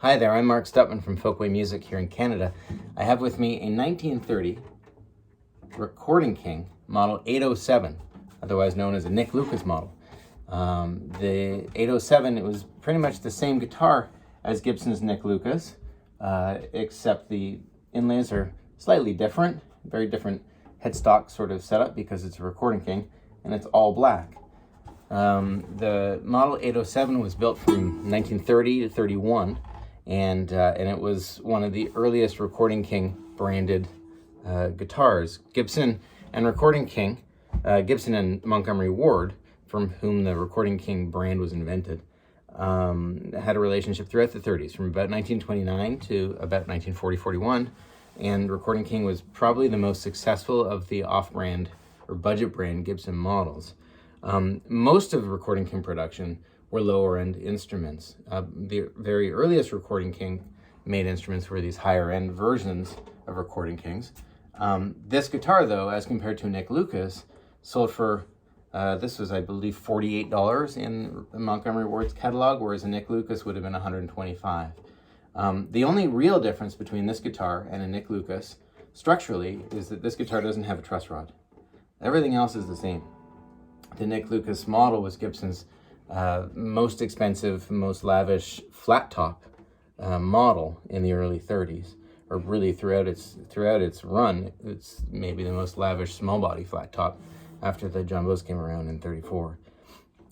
Hi there, I'm Mark Stutman from Folkway Music here in Canada. I have with me a 1930 Recording King model 807, otherwise known as a Nick Lucas model. The 807, it was pretty much the same guitar as Gibson's Nick Lucas, except the inlays are slightly different, very different headstock sort of setup because it's a Recording King, and it's all black. The model 807 was built from 1930 to 31, and it was one of the earliest Recording King branded guitars. Gibson and Recording King, Gibson and Montgomery-Ward, from whom the Recording King brand was invented, had a relationship throughout the 30s, from about 1929 to about 1940-41, and Recording King was probably the most successful of the off-brand or budget brand Gibson models. Most of Recording King production were lower-end instruments. The very earliest Recording King made instruments were these higher-end versions of Recording Kings. This guitar, though, as compared to Nick Lucas, sold for, this was, I believe, $48 in Montgomery-Ward's catalog, whereas a Nick Lucas would have been $125. The only real difference between this guitar and a Nick Lucas, structurally, is that this guitar doesn't have a truss rod. Everything else is the same. The Nick Lucas model was Gibson's most expensive, most lavish flat top model in the early 30s, or really throughout its run. It's maybe the most lavish small body flat top after the jumbos came around in 34.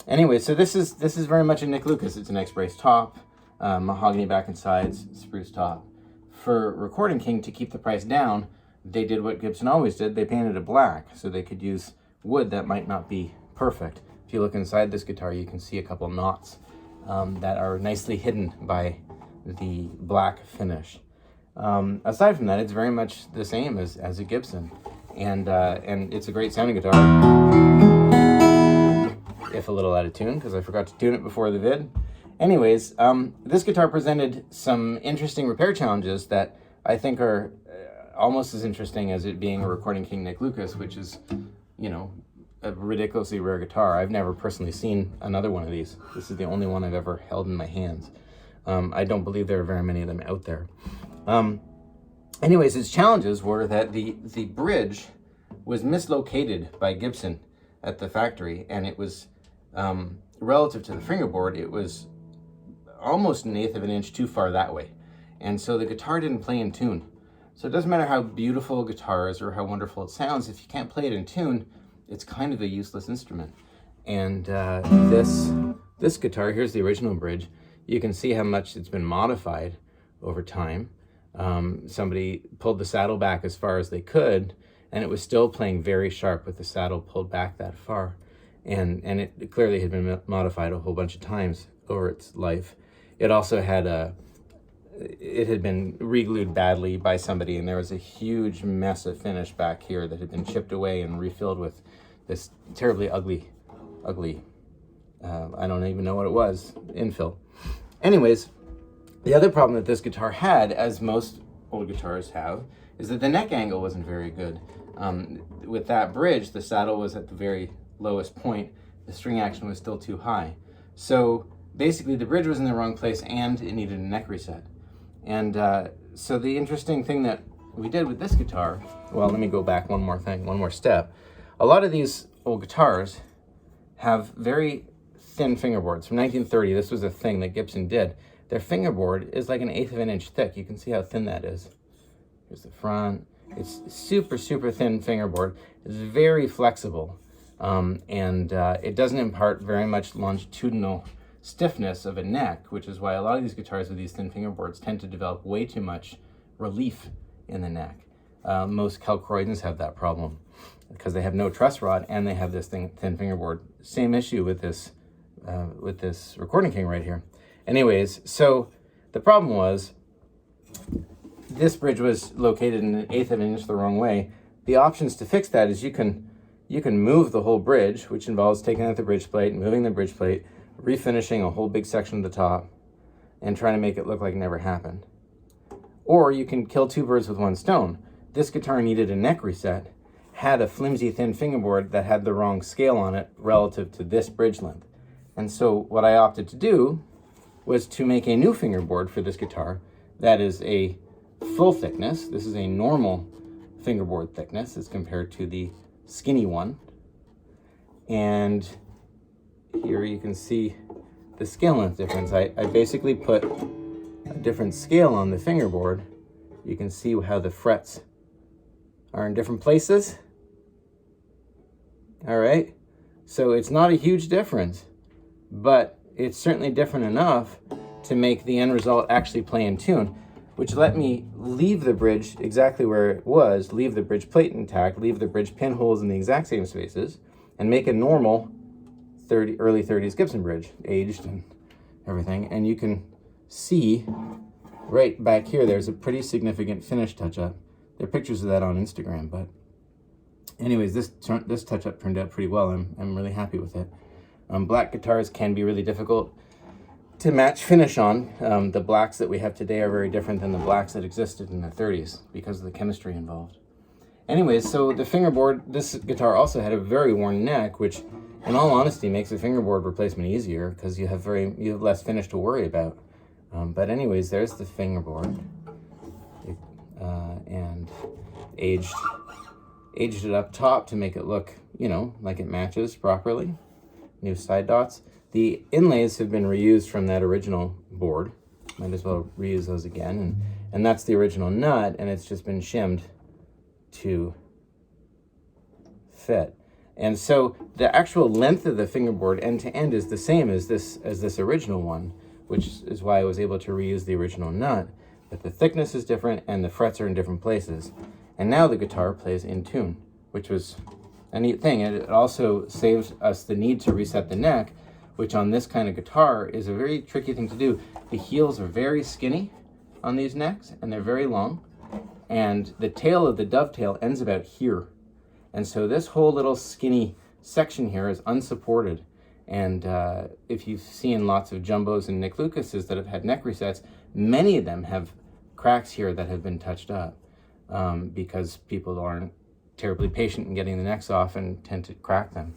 Anyway, so this is very much a Nick Lucas. It's an X-brace top, mahogany back and sides, spruce top. For Recording King, to keep the price down, they did what Gibson always did. They painted it black so they could use wood that might not be perfect. If you look inside this guitar, you can see a couple knots that are nicely hidden by the black finish. Aside from that, it's very much the same as a Gibson, and it's a great sounding guitar, if a little out of tune, because I forgot to tune it before the vid. Anyways, this guitar presented some interesting repair challenges that I think are almost as interesting as it being a Recording King Nick Lucas, which is, you know, a ridiculously rare guitar. I've never personally seen another one of these. This is the only one I've ever held in my hands. I don't believe there are very many of them out there. Anyways, its challenges were that the bridge was mislocated by Gibson at the factory, and it was, relative to the fingerboard, it was almost 1/8 of an inch too far that way. And so the guitar didn't play in tune. So it doesn't matter how beautiful a guitar is or how wonderful it sounds, if you can't play it in tune, it's kind of a useless instrument. And this guitar, here's the original bridge. You can see how much it's been modified over time. Somebody pulled the saddle back as far as they could, and it was still playing very sharp with the saddle pulled back that far. And it clearly had been modified a whole bunch of times over its life. It also had it had been re-glued badly by somebody, and there was a huge mess of finish back here that had been chipped away and refilled with this terribly ugly, I don't even know what it was, infill. Anyways, the other problem that this guitar had, as most old guitars have, is that the neck angle wasn't very good. With that bridge, the saddle was at the very lowest point. The string action was still too high. So basically the bridge was in the wrong place and it needed a neck reset. And so the interesting thing that we did with this guitar, well, let me go back one more step. A lot of these old guitars have very thin fingerboards. From 1930, this was a thing that Gibson did. Their fingerboard is like 1/8 of an inch thick. You can see how thin that is. Here's the front. It's super, super thin fingerboard. It's very flexible, and it doesn't impart very much longitudinal stiffness of a neck, which is why a lot of these guitars with these thin fingerboards tend to develop way too much relief in the neck. Most Calcroydons have that problem because they have no truss rod and they have this thin fingerboard. Same issue with this Recording King right here. Anyways, so the problem was this bridge was located in 1/8 of an inch the wrong way. The options to fix that is you can move the whole bridge, which involves taking out the bridge plate, moving the bridge plate, refinishing a whole big section of the top, and trying to make it look like it never happened. Or you can kill two birds with one stone. This guitar needed a neck reset, had a flimsy thin fingerboard that had the wrong scale on it relative to this bridge length. And so what I opted to do was to make a new fingerboard for this guitar that is a full thickness. This is a normal fingerboard thickness as compared to the skinny one. And here you can see the scale length difference. I basically put a different scale on the fingerboard. You can see how the frets are in different places. All right, so it's not a huge difference, but it's certainly different enough to make the end result actually play in tune, which let me leave the bridge exactly where it was, leave the bridge plate intact, leave the bridge pinholes in the exact same spaces, and make a normal early 30s Gibson bridge, aged and everything. And you can see right back here, there's a pretty significant finish touch-up. There are pictures of that on Instagram, but anyways, this touch-up turned out pretty well. I'm really happy with it. Black guitars can be really difficult to match finish on. The blacks that we have today are very different than the blacks that existed in the 30s because of the chemistry involved. Anyways, so the fingerboard, this guitar also had a very worn neck, which in all honesty makes a fingerboard replacement easier because you have less finish to worry about. But anyways, there's the fingerboard. And aged it up top to make it look, you know, like it matches properly. New side dots. The inlays have been reused from that original board. Might as well reuse those again. And that's the original nut, and it's just been shimmed to fit. And so the actual length of the fingerboard end to end is the same as this original one, which is why I was able to reuse the original nut. But the thickness is different and the frets are in different places. And now the guitar plays in tune, which was a neat thing. And it also saves us the need to reset the neck, which on this kind of guitar is a very tricky thing to do. The heels are very skinny on these necks and they're very long. And the tail of the dovetail ends about here. And so this whole little skinny section here is unsupported. And if you've seen lots of jumbos and Nick Lucases that have had neck resets, many of them have cracks here that have been touched up because people aren't terribly patient in getting the necks off and tend to crack them.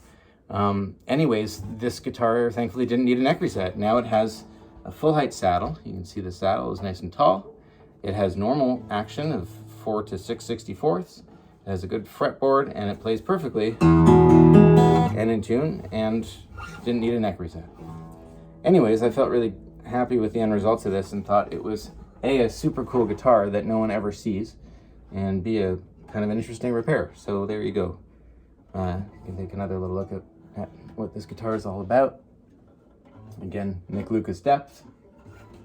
Anyways, this guitar thankfully didn't need a neck reset. Now it has a full height saddle. You can see the saddle is nice and tall. It has normal action of 4 to 6/64. It has a good fretboard and it plays perfectly and in tune and didn't need a neck reset. Anyways, I felt really happy with the end results of this and thought it was a super cool guitar that no one ever sees, and B, a kind of an interesting repair. So there you go. You can take another little look at what this guitar is all about. Again, Nick Lucas depth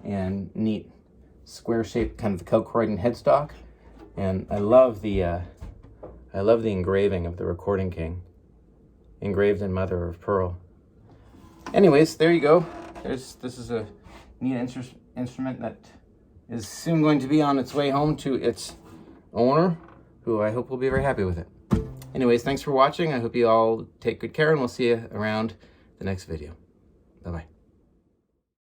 and neat square-shaped kind of Kelcroydon headstock. And I love the engraving of the Recording King, engraved in mother of pearl. Anyways, there you go. This is a neat instrument that is soon going to be on its way home to its owner, who I hope will be very happy with it. Anyways, thanks for watching. I hope you all take good care, and we'll see you around the next video. Bye-bye.